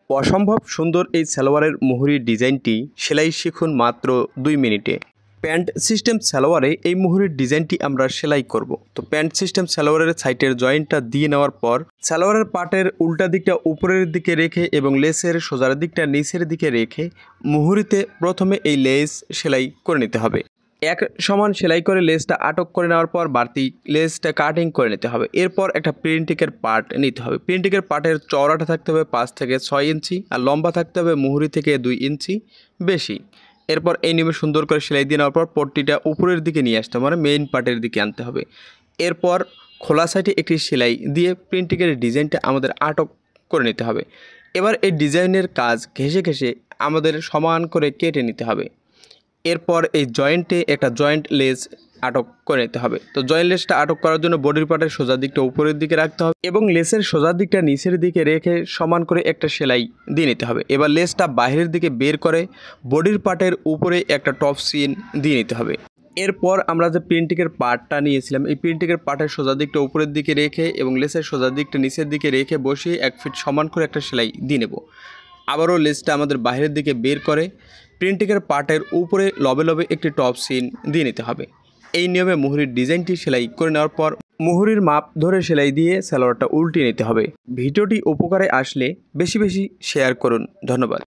অসম্ভব সুন্দর এই সালোয়ারের মুহুরির ডিজাইনটি সেলাই শিখুন মাত্র 2 মিনিটে। প্যান্ট সিস্টেম সালোয়ারে এই মুহুরির ডিজাইনটি আমরা সেলাই করব। তো প্যান্ট সিস্টেম সালোয়ারের সাইডের জয়েন্টটা দিয়ে নেওয়ার পর সালোয়ারের পাটের উল্টা দিকটা উপরের দিকে রেখে এবং লেসের সোজার দিকটা নিচের দিকে রেখে মুহুরিতে প্রথমে এই লেস সেলাই করে নিতে হবে। এক সমান সেলাই করে লেসটা আটক করে নেওয়ার পর বাড়তি লেসটা কাটিং করে নিতে হবে। এরপর একটা প্রিন্টিংয়ের পার্ট নিতে হবে। প্রিন্টিংয়ের পার্টের চওড়াটা থাকতে হবে 5 থেকে 6 ইঞ্চি আর লম্বা থাকতে হবে মুহুরি থেকে 2 ইঞ্চি বেশি। এরপর এই নিয়মে সুন্দর করে সেলাই দিয়ে নেওয়ার পর পট্টিটা উপরের দিকে নিয়ে আসতে হবে, মানে মেইন পার্টের দিকে আনতে হবে। এরপর খোলা সাইডে একটি সেলাই দিয়ে প্রিন্টিংয়ের ডিজাইনটা আমাদের আটক করে নিতে হবে। এবার এই ডিজাইনের কাজ ঘেঁষে ঘেঁষে আমাদের সমান করে কেটে নিতে হবে। এরপর এই জয়েন্টে একটা জয়েন্ট লেস আটক করে নিতে হবে। তো জয়েন্ট লেসটা আটক করার জন্য বডির পার্টের সোজা দিকটা উপরের দিকে রাখতে হবে এবং লেসের সোজা দিকটা নিচের দিকে রেখে সমান করে একটা সেলাই দিয়ে নিতে হবে। এবার লেসটা বাইরের দিকে বের করে বডির পার্টের উপরে একটা টপ সিন দিয়ে নিতে হবে। এরপর আমরা যে প্রিন্টিংয়ের পার্টটা নিয়েছিলাম এই প্রিন্টিংয়ের পার্টের সোজা দিকটা উপরের দিকে রেখে এবং লেসের সোজা দিকটা নিচের দিকে রেখে বসিয়ে 1 ফিট সমান করে একটা সেলাই দিয়ে নেব। আবারও লেসটা আমাদের বাইরের দিকে বের করে প্রিন্টিংয়ের পার্টের উপরে লবে লবে একটি টপ সিন দিয়ে নিতে হবে। এই নিয়মে মুহুরির ডিজাইনটি সেলাই করে নেওয়ার পর মুহুরির মাপ ধরে সেলাই দিয়ে সালোয়ারটা উল্টিয়ে নিতে হবে। ভিডিওটি উপকারে আসলে বেশি বেশি শেয়ার করুন। ধন্যবাদ।